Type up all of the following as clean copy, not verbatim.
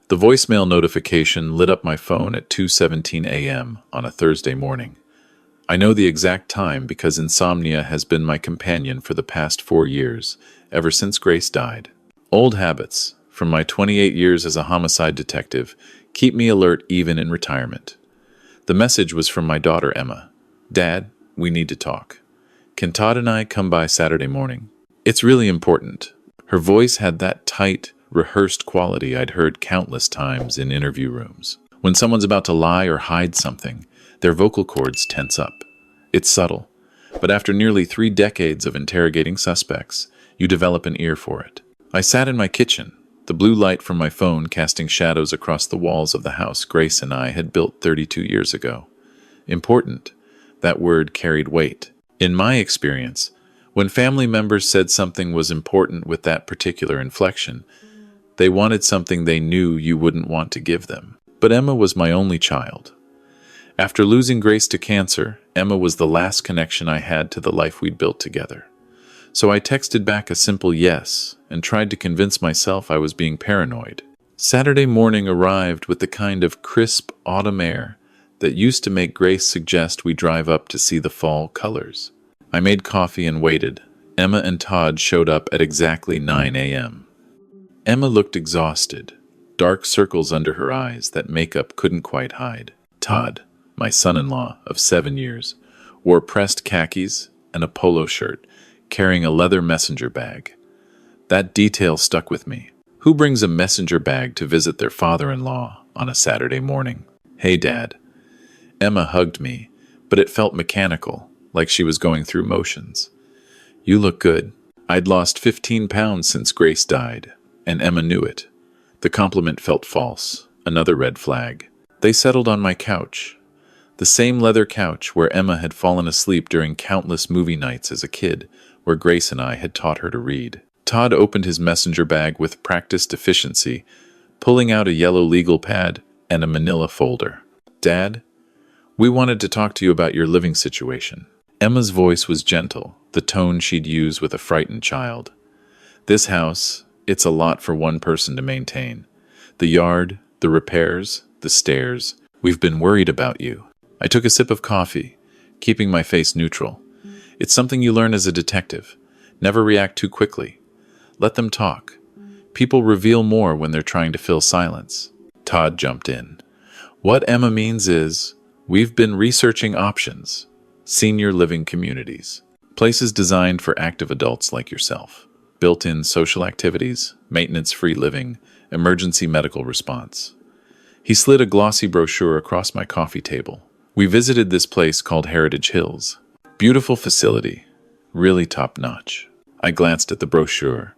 The voicemail notification lit up my phone at 2:17 a.m. on a Thursday morning. I know the exact time because insomnia has been my companion for the past 4 years, ever since Grace died. Old habits, from my 28 years as a homicide detective, keep me alert even in retirement. The message was from my daughter Emma. "Dad, we need to talk. Can Todd and I come by Saturday morning? It's really important." Her voice had that tight, rehearsed quality I'd heard countless times in interview rooms. When someone's about to lie or hide something, their vocal cords tense up. It's subtle, but after nearly 3 decades of interrogating suspects, you develop an ear for it. I sat in my kitchen, the blue light from my phone casting shadows across the walls of the house Grace and I had built 32 years ago. Important. That word carried weight. In my experience, when family members said something was important with that particular inflection, they wanted something they knew you wouldn't want to give them. But Emma was my only child. After losing Grace to cancer, Emma was the last connection I had to the life we'd built together. So I texted back a simple yes and tried to convince myself I was being paranoid. Saturday morning arrived with the kind of crisp autumn air that used to make Grace suggest we drive up to see the fall colors. I made coffee and waited. Emma and Todd showed up at exactly 9 a.m. Emma looked exhausted, dark circles under her eyes that makeup couldn't quite hide. Todd, my son-in-law of 7 years, wore pressed khakis and a polo shirt, carrying a leather messenger bag. That detail stuck with me. Who brings a messenger bag to visit their father-in-law on a Saturday morning? "Hey, Dad." Emma hugged me, but it felt mechanical, like she was going through motions. "You look good." I'd lost 15 pounds since Grace died, and Emma knew it. The compliment felt false, another red flag. They settled on my couch, the same leather couch where Emma had fallen asleep during countless movie nights as a kid, where Grace and I had taught her to read. Todd opened his messenger bag with practiced efficiency, pulling out a yellow legal pad and a manila folder. "Dad, we wanted to talk to you about your living situation." Emma's voice was gentle, the tone she'd use with a frightened child. "This house, it's a lot for one person to maintain. The yard, the repairs, the stairs. We've been worried about you." I took a sip of coffee, keeping my face neutral. It's something you learn as a detective. Never react too quickly. Let them talk. People reveal more when they're trying to fill silence. Todd jumped in. "What Emma means is, we've been researching options. Senior living communities. Places designed for active adults like yourself. Built-in social activities, maintenance-free living, emergency medical response." He slid a glossy brochure across my coffee table. "We visited this place called Heritage Hills. Beautiful facility. Really top-notch." I glanced at the brochure.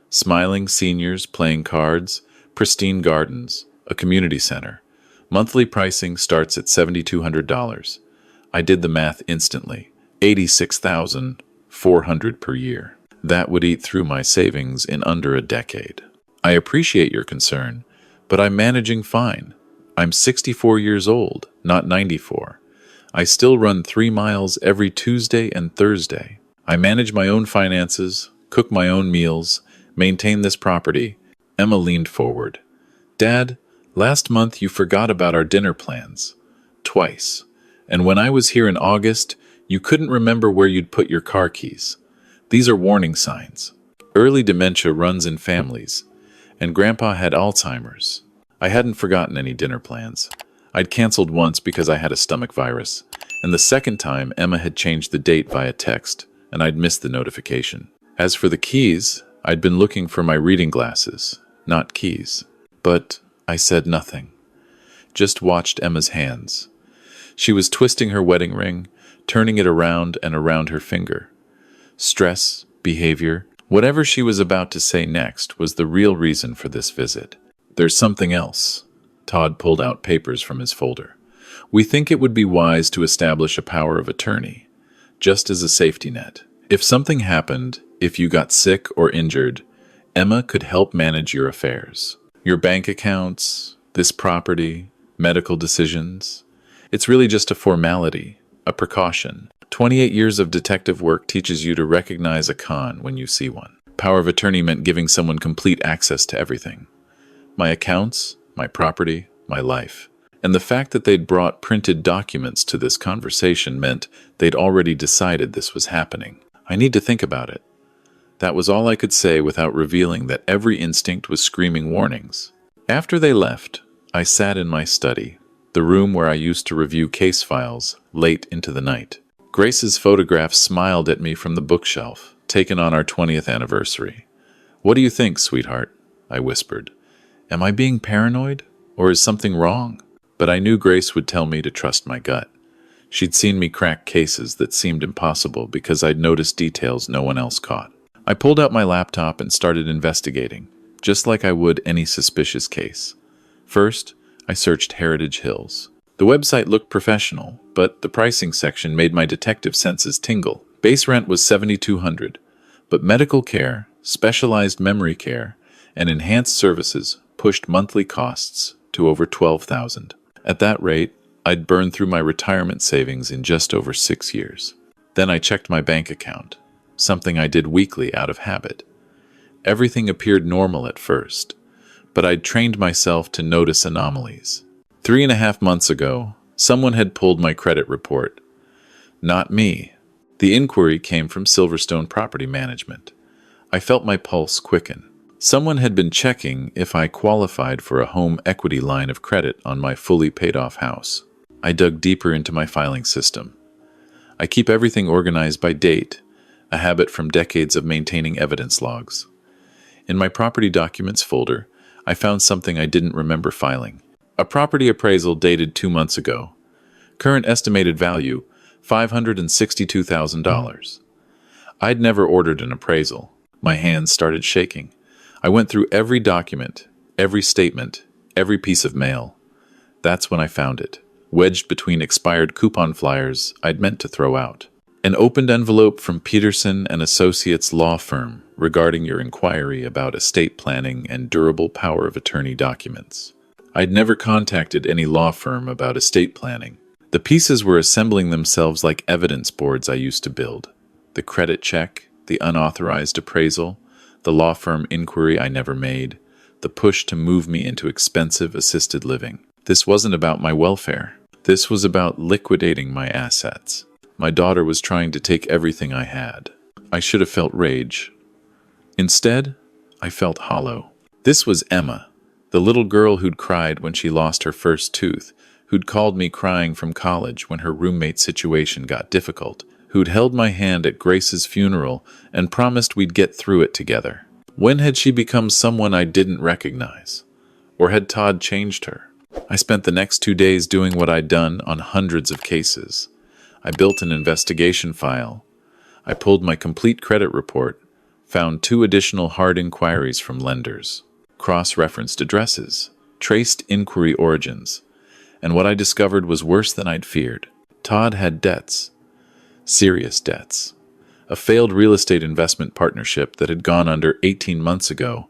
Smiling seniors playing cards, pristine gardens, a community center. Monthly pricing starts at $7,200. I did the math instantly. $86,400 per year. That would eat through my savings in under a decade. "I appreciate your concern, but I'm managing fine. I'm 64 years old, not 94. I still run 3 miles every Tuesday and Thursday. I manage my own finances, cook my own meals, maintain this property." Emma leaned forward. "Dad, last month you forgot about our dinner plans. Twice. And when I was here in August, you couldn't remember where you'd put your car keys. These are warning signs. Early dementia runs in families, and Grandpa had Alzheimer's." I hadn't forgotten any dinner plans. I'd canceled once because I had a stomach virus, and the second time Emma had changed the date via text, and I'd missed the notification. As for the keys, I'd been looking for my reading glasses, not keys. But I said nothing. Just watched Emma's hands. She was twisting her wedding ring, turning it around and around her finger. Stress, behavior, whatever she was about to say next was the real reason for this visit. "There's something else." Todd pulled out papers from his folder. "We think it would be wise to establish a power of attorney, just as a safety net. If something happened, if you got sick or injured, Emma could help manage your affairs. Your bank accounts, this property, medical decisions. It's really just a formality, a precaution. 28 years of detective work teaches you to recognize a con when you see one. Power of attorney meant giving someone complete access to everything. My accounts, my property, my life. And the fact that they'd brought printed documents to this conversation meant they'd already decided this was happening. I need to think about it. That was all I could say without revealing that every instinct was screaming warnings. After they left, I sat in my study, the room where I used to review case files, late into the night. Grace's photograph smiled at me from the bookshelf, taken on our 20th anniversary. "What do you think, sweetheart?" I whispered. "Am I being paranoid? Or is something wrong?" But I knew Grace would tell me to trust my gut. She'd seen me crack cases that seemed impossible because I'd noticed details no one else caught. I pulled out my laptop and started investigating, just like I would any suspicious case. First, I searched Heritage Hills. The website looked professional, but the pricing section made my detective senses tingle. Base rent was $7,200, but medical care, specialized memory care, and enhanced services pushed monthly costs to over $12,000. At that rate, I'd burn through my retirement savings in just over 6 years. Then I checked my bank account, something I did weekly out of habit. Everything appeared normal at first, but I'd trained myself to notice anomalies. 3.5 months ago, someone had pulled my credit report. Not me. The inquiry came from Silverstone Property Management. I felt my pulse quicken. Someone had been checking if I qualified for a home equity line of credit on my fully paid-off house. I dug deeper into my filing system. I keep everything organized by date, a habit from decades of maintaining evidence logs. In my property documents folder, I found something I didn't remember filing. A property appraisal dated 2 months ago. Current estimated value, $562,000. I'd never ordered an appraisal. My hands started shaking. I went through every document, every statement, every piece of mail. That's when I found it, wedged between expired coupon flyers I'd meant to throw out. An opened envelope from Peterson and Associates law firm regarding your inquiry about estate planning and durable power of attorney documents. I'd never contacted any law firm about estate planning. The pieces were assembling themselves like evidence boards I used to build. The credit check, the unauthorized appraisal, the law firm inquiry I never made, the push to move me into expensive assisted living. This wasn't about my welfare. This was about liquidating my assets. My daughter was trying to take everything I had. I should have felt rage. Instead, I felt hollow. This was Emma, the little girl who'd cried when she lost her first tooth, who'd called me crying from college when her roommate situation got difficult, who'd held my hand at Grace's funeral and promised we'd get through it together. When had she become someone I didn't recognize? Or had Todd changed her? I spent the next 2 days doing what I'd done on hundreds of cases. I built an investigation file. I pulled my complete credit report, found 2 additional hard inquiries from lenders, cross-referenced addresses, traced inquiry origins, and what I discovered was worse than I'd feared. Todd had debts. Serious debts. A failed real estate investment partnership that had gone under 18 months ago,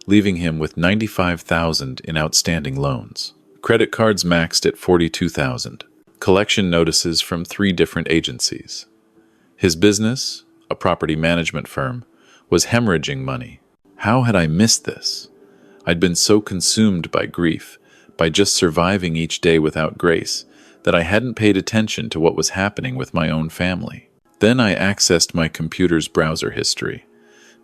leaving him with $95,000 in outstanding loans. Credit cards maxed at $42,000. Collection notices from 3 different agencies. His business, a property management firm, was hemorrhaging money. How had I missed this? I'd been so consumed by grief, by just surviving each day without Grace, that I hadn't paid attention to what was happening with my own family. Then I accessed my computer's browser history.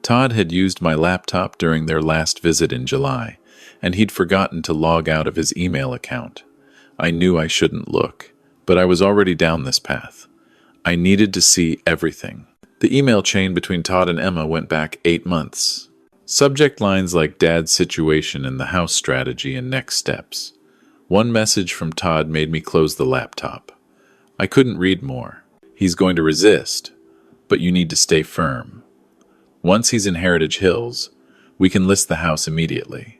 Todd had used my laptop during their last visit in July, and he'd forgotten to log out of his email account. I knew I shouldn't look, but I was already down this path. I needed to see everything. The email chain between Todd and Emma went back 8 months. Subject lines like Dad's situation and the house strategy and next steps. One message from Todd made me close the laptop. I couldn't read more. He's going to resist, but you need to stay firm. Once he's in Heritage Hills, we can list the house immediately.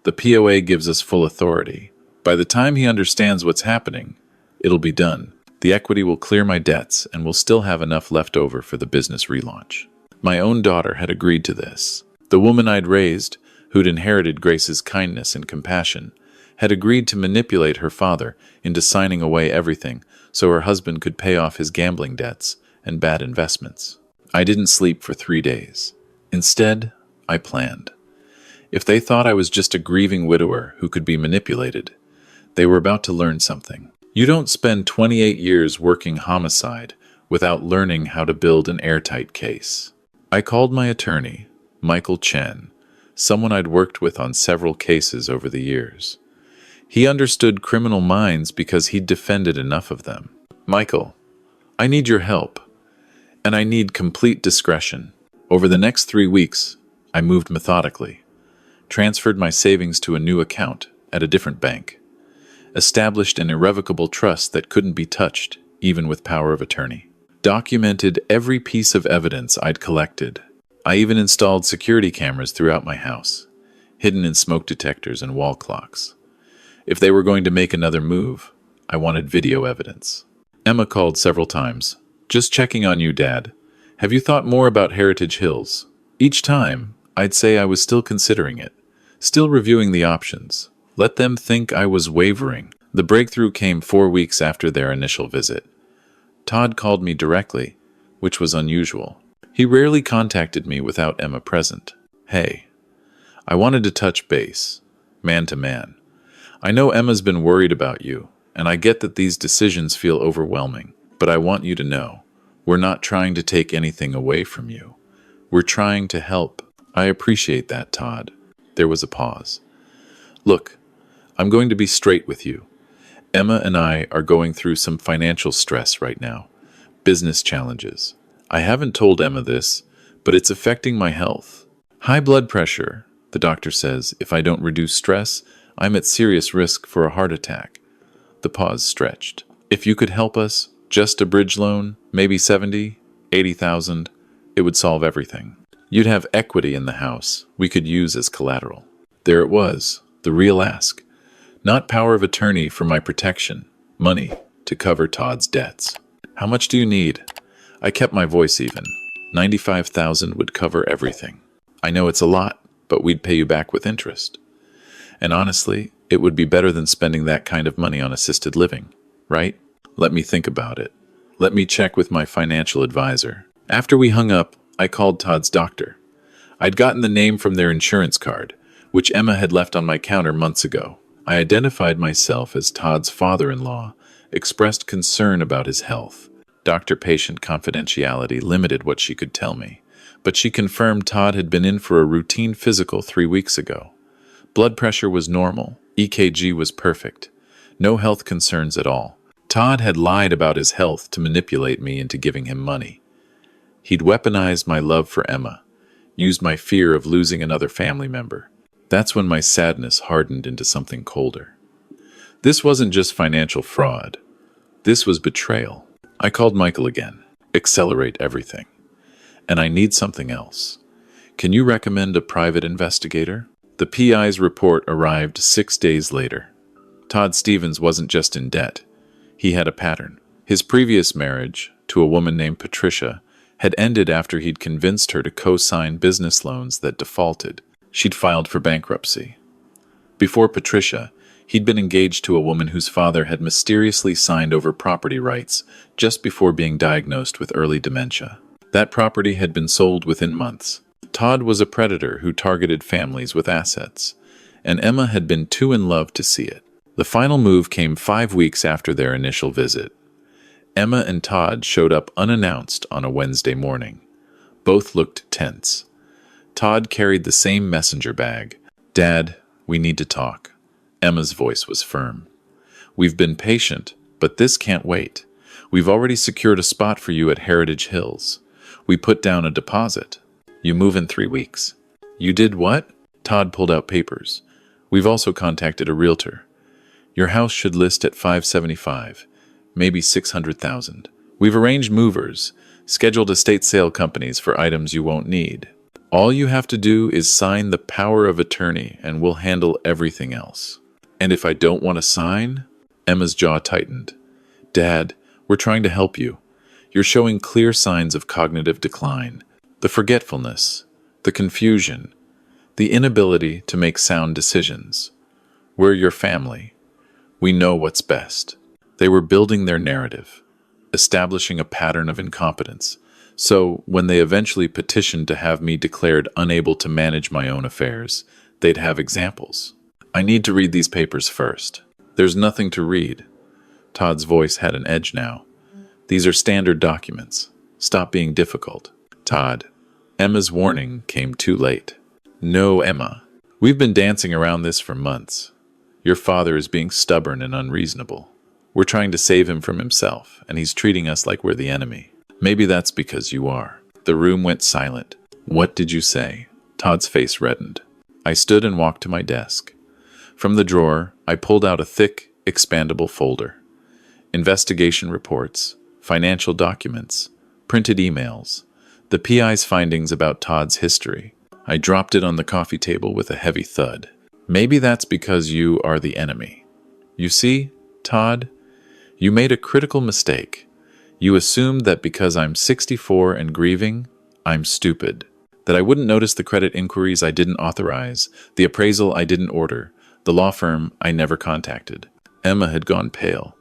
The POA gives us full authority. By the time he understands what's happening, it'll be done. The equity will clear my debts, and we'll still have enough left over for the business relaunch. My own daughter had agreed to this. The woman I'd raised, who'd inherited Grace's kindness and compassion, had agreed to manipulate her father into signing away everything so her husband could pay off his gambling debts and bad investments. I didn't sleep for 3 days. Instead, I planned. If they thought I was just a grieving widower who could be manipulated, they were about to learn something. You don't spend 28 years working homicide without learning how to build an airtight case. I called my attorney, Michael Chen, someone I'd worked with on several cases over the years. He understood criminal minds because he'd defended enough of them. Michael, I need your help, and I need complete discretion. Over the next 3 weeks, I moved methodically, transferred my savings to a new account at a different bank, established an irrevocable trust that couldn't be touched, even with power of attorney, documented every piece of evidence I'd collected. I even installed security cameras throughout my house, hidden in smoke detectors and wall clocks. If they were going to make another move, I wanted video evidence. Emma called several times. Just checking on you, Dad. Have you thought more about Heritage Hills? Each time, I'd say I was still considering it, still reviewing the options. Let them think I was wavering. The breakthrough came 4 weeks after their initial visit. Todd called me directly, which was unusual. He rarely contacted me without Emma present. Hey, I wanted to touch base, man to man. I know Emma's been worried about you, and I get that these decisions feel overwhelming, but I want you to know, we're not trying to take anything away from you. We're trying to help. I appreciate that, Todd. There was a pause. Look, I'm going to be straight with you. Emma and I are going through some financial stress right now. Business challenges. I haven't told Emma this, but it's affecting my health. High blood pressure, the doctor says. If I don't reduce stress, I'm at serious risk for a heart attack. The pause stretched. If you could help us, just a bridge loan, maybe 70, 80,000, it would solve everything. You'd have equity in the house we could use as collateral. There it was, the real ask. Not power of attorney for my protection, money to cover Todd's debts. How much do you need? I kept my voice even. 95,000 would cover everything. I know it's a lot, but we'd pay you back with interest. And honestly, it would be better than spending that kind of money on assisted living, right? Let me think about it. Let me check with my financial advisor. After we hung up, I called Todd's doctor. I'd gotten the name from their insurance card, which Emma had left on my counter months ago. I identified myself as Todd's father-in-law, expressed concern about his health. Doctor-patient confidentiality limited what she could tell me, but she confirmed Todd had been in for a routine physical 3 weeks ago. Blood pressure was normal, EKG was perfect, no health concerns at all. Todd had lied about his health to manipulate me into giving him money. He'd weaponized my love for Emma, used my fear of losing another family member. That's when my sadness hardened into something colder. This wasn't just financial fraud. This was betrayal. I called Michael again. Accelerate everything. And I need something else. Can you recommend a private investigator? The PI's report arrived 6 days later. Todd Stevens wasn't just in debt. He had a pattern. His previous marriage, to a woman named Patricia, had ended after he'd convinced her to co-sign business loans that defaulted. She'd filed for bankruptcy. Before Patricia, he'd been engaged to a woman whose father had mysteriously signed over property rights just before being diagnosed with early dementia. That property had been sold within months. Todd was a predator who targeted families with assets, and Emma had been too in love to see it. The final move came 5 weeks after their initial visit. Emma and Todd showed up unannounced on a Wednesday morning. Both looked tense. Todd carried the same messenger bag. "Dad, we need to talk." Emma's voice was firm. "We've been patient, but this can't wait. We've already secured a spot for you at Heritage Hills. We put down a deposit. You move in 3 weeks." "You did what?" Todd pulled out papers. "We've also contacted a realtor. Your house should list at 575, maybe 600,000. We've arranged movers, scheduled estate sale companies for items you won't need. All you have to do is sign the power of attorney and we'll handle everything else." "And if I don't want to sign?" Emma's jaw tightened. "Dad, we're trying to help you. You're showing clear signs of cognitive decline. The forgetfulness, the confusion, the inability to make sound decisions. We're your family. We know what's best." They were building their narrative, establishing a pattern of incompetence. So, when they eventually petitioned to have me declared unable to manage my own affairs, They'd have examples. I need to read these papers first. There's nothing to read. Todd's voice had an edge now. These are standard documents. Stop being difficult. Todd. Emma's warning came too late. No, Emma. We've been dancing around this for months. Your father is being stubborn and unreasonable. We're trying to save him from himself, and he's treating us like we're the enemy. Maybe that's because you are. The room went silent. What did you say? Todd's face reddened. I stood and walked to my desk. From the drawer, I pulled out a thick, expandable folder. Investigation reports, financial documents, printed emails, the PI's findings about Todd's history. I dropped it on the coffee table with a heavy thud. Maybe that's because you are the enemy. You see, Todd, you made a critical mistake. You assumed that because I'm 64 and grieving, I'm stupid. That I wouldn't notice the credit inquiries I didn't authorize, the appraisal I didn't order, the law firm I never contacted. Emma had gone pale.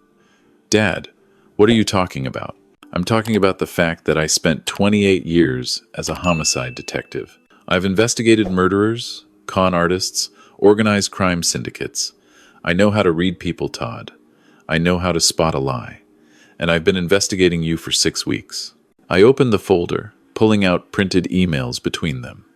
Dad, what are you talking about? I'm talking about the fact that I spent 28 years as a homicide detective. I've investigated murderers, con artists, organized crime syndicates. I know how to read people, Todd. I know how to spot a lie. And I've been investigating you for 6 weeks. I opened the folder, pulling out printed emails between them.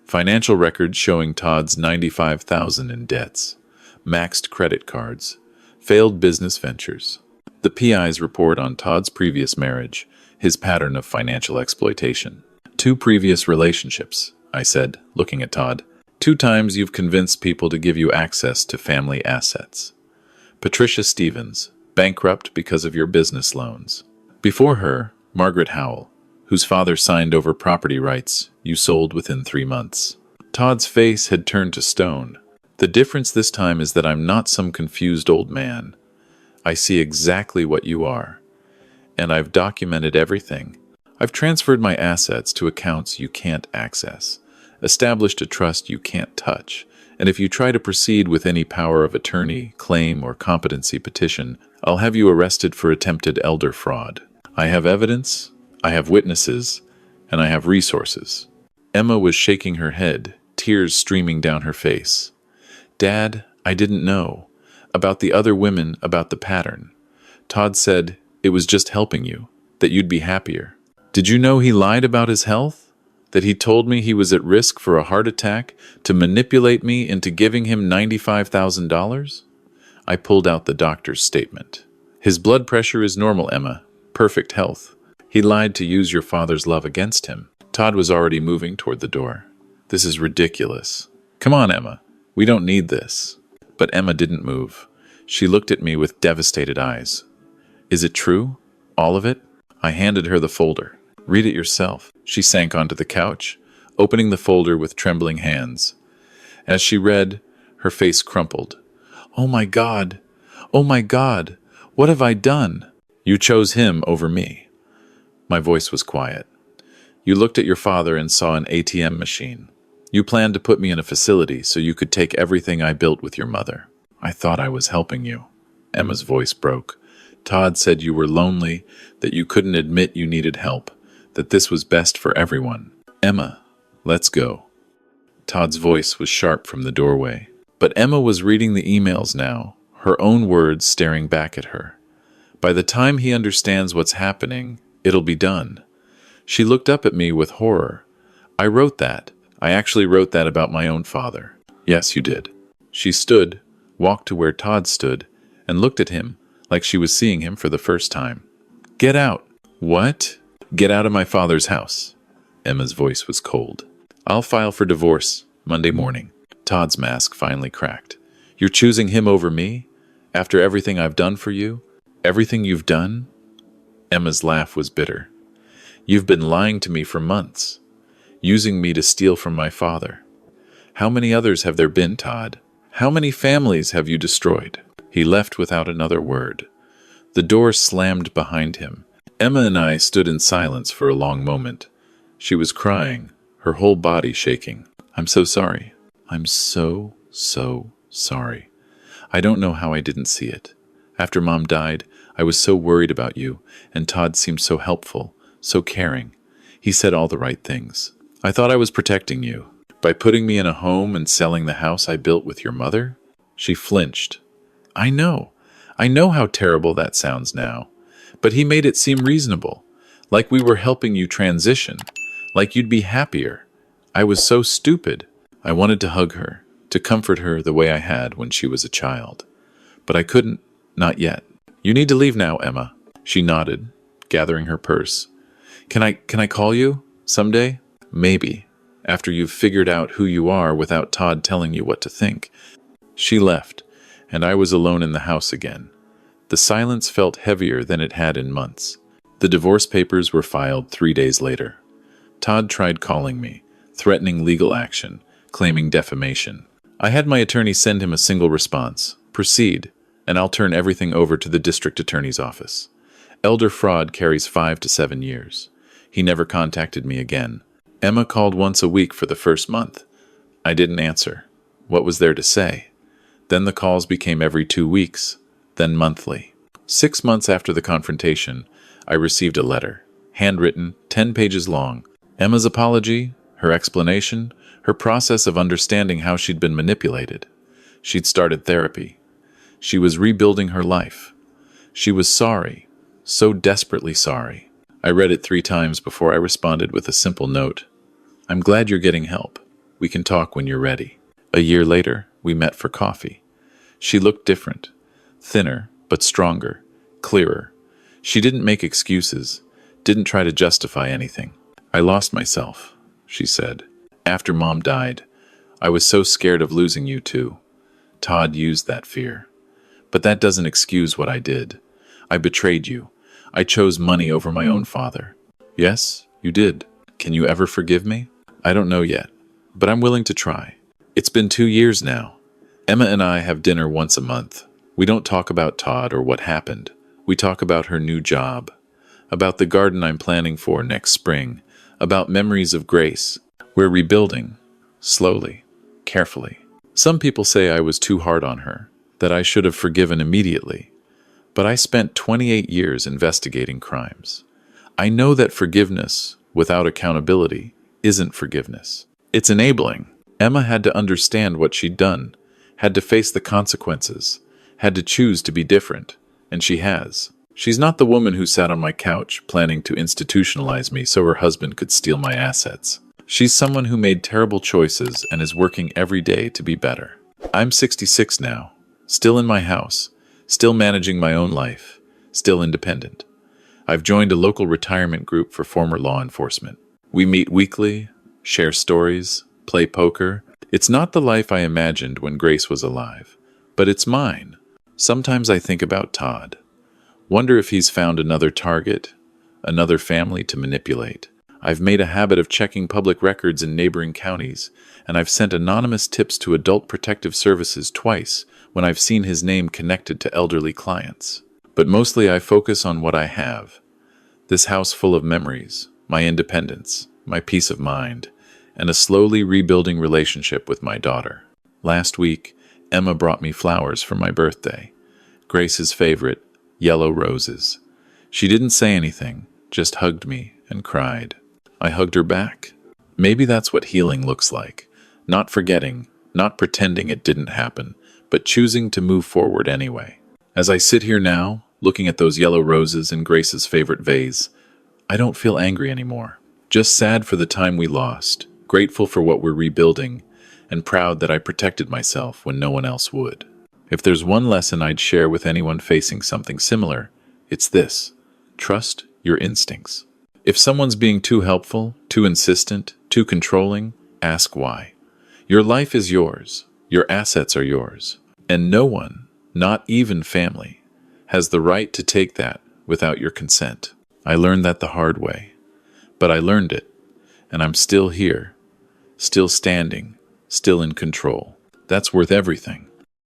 Financial records showing Todd's $95,000 in debts, maxed credit cards, failed business ventures. The PI's report on Todd's previous marriage, his pattern of financial exploitation. 2 previous relationships, I said, looking at Todd. 2 times you've convinced people to give you access to family assets. Patricia Stevens, bankrupt because of your business loans. Before her, Margaret Howell, whose father signed over property rights you sold within 3 months. Todd's face had turned to stone. The difference this time is that I'm not some confused old man. I see exactly what you are. And I've documented everything. I've transferred my assets to accounts you can't access, established a trust you can't touch, and if you try to proceed with any power of attorney, claim, or competency petition, I'll have you arrested for attempted elder fraud. I have evidence, I have witnesses, and I have resources. Emma was shaking her head, tears streaming down her face. Dad, I didn't know. About the other women, about the pattern. Todd said it was just helping you, that you'd be happier. Did you know he lied about his health? That he told me he was at risk for a heart attack to manipulate me into giving him $95,000? I pulled out the doctor's statement. His blood pressure is normal, Emma. Perfect health. He lied to use your father's love against him. Todd was already moving toward the door. This is ridiculous. Come on, Emma. We don't need this. But Emma didn't move. She looked at me with devastated eyes. Is it true? All of it? I handed her the folder. Read it yourself. She sank onto the couch, opening the folder with trembling hands. As she read, her face crumpled. Oh my God! Oh my God! What have I done? You chose him over me. My voice was quiet. You looked at your father and saw an ATM machine. You planned to put me in a facility so you could take everything I built with your mother. I thought I was helping you. Emma's voice broke. Todd said you were lonely, that you couldn't admit you needed help, that this was best for everyone. Emma, let's go. Todd's voice was sharp from the doorway. But Emma was reading the emails now, her own words staring back at her. By the time he understands what's happening, it'll be done. She looked up at me with horror. I wrote that. I actually wrote that about my own father. Yes, you did. She stood, walked to where Todd stood, and looked at him like she was seeing him for the first time. Get out. What? Get out of my father's house. Emma's voice was cold. I'll file for divorce Monday morning. Todd's mask finally cracked. You're choosing him over me? After everything I've done for you? Everything you've done? Emma's laugh was bitter. You've been lying to me for months. Using me to steal from my father. How many others have there been, Todd? How many families have you destroyed? He left without another word. The door slammed behind him. Emma and I stood in silence for a long moment. She was crying, her whole body shaking. I'm so sorry. I'm so sorry. I don't know how I didn't see it. After Mom died, I was so worried about you, and Todd seemed so helpful, so caring. He said all the right things. I thought I was protecting you. By putting me in a home and selling the house I built with your mother? She flinched. I know. I know how terrible that sounds now. But he made it seem reasonable. Like we were helping you transition. Like you'd be happier. I was so stupid. I wanted to hug her, to comfort her the way I had when she was a child. But I couldn't. Not yet. You need to leave now, Emma. She nodded, gathering her purse. Can I call you? Someday? Maybe. After you've figured out who you are without Todd telling you what to think. She left, and I was alone in the house again. The silence felt heavier than it had in months. The divorce papers were filed 3 days later. Todd tried calling me, threatening legal action, claiming defamation. I had my attorney send him a single response: proceed, and I'll turn everything over to the district attorney's office. Elder fraud carries 5 to 7 years. He never contacted me again. Emma called once a week for the first month. I didn't answer. What was there to say? Then the calls became every 2 weeks, then monthly. 6 months after the confrontation, I received a letter, handwritten, 10 pages long. Emma's apology, her explanation, her process of understanding how she'd been manipulated. She'd started therapy. She was rebuilding her life. She was sorry, so desperately sorry. I read it 3 times before I responded with a simple note. I'm glad you're getting help. We can talk when you're ready. A year later, we met for coffee. She looked different, thinner, but stronger, clearer. She didn't make excuses, didn't try to justify anything. I lost myself, she said. After Mom died, I was so scared of losing you too. Todd used that fear. But that doesn't excuse what I did. I betrayed you. I chose money over my own father. Yes, you did. Can you ever forgive me? I don't know yet, but I'm willing to try. It's been 2 years now. Emma and I have dinner once a month. We don't talk about Todd or what happened. We talk about her new job, about the garden I'm planning for next spring, about memories of Grace. We're rebuilding, slowly, carefully. Some people say I was too hard on her, that I should have forgiven immediately. But I spent 28 years investigating crimes. I know that forgiveness, without accountability, isn't forgiveness. It's enabling. Emma had to understand what she'd done, had to face the consequences, had to choose to be different, and she has. She's not the woman who sat on my couch planning to institutionalize me so her husband could steal my assets. She's someone who made terrible choices and is working every day to be better. I'm 66 now, still in my house, still managing my own life, still independent. I've joined a local retirement group for former law enforcement. We meet weekly, share stories, play poker. It's not the life I imagined when Grace was alive, but it's mine. Sometimes I think about Todd. Wonder if he's found another target, another family to manipulate. I've made a habit of checking public records in neighboring counties, and I've sent anonymous tips to Adult Protective Services twice when I've seen his name connected to elderly clients. But mostly I focus on what I have. This house full of memories, my independence, my peace of mind, and a slowly rebuilding relationship with my daughter. Last week, Emma brought me flowers for my birthday. Grace's favorite, yellow roses. She didn't say anything, just hugged me and cried. I hugged her back. Maybe that's what healing looks like. Not forgetting, not pretending it didn't happen, but choosing to move forward anyway. As I sit here now, looking at those yellow roses in Grace's favorite vase, I don't feel angry anymore. Just sad for the time we lost, grateful for what we're rebuilding, and proud that I protected myself when no one else would. If there's one lesson I'd share with anyone facing something similar, it's this: trust your instincts. If someone's being too helpful, too insistent, too controlling, ask why. Your life is yours. Your assets are yours. And no one, not even family, has the right to take that without your consent. I learned that the hard way. But I learned it, and I'm still here, still standing, still in control. That's worth everything.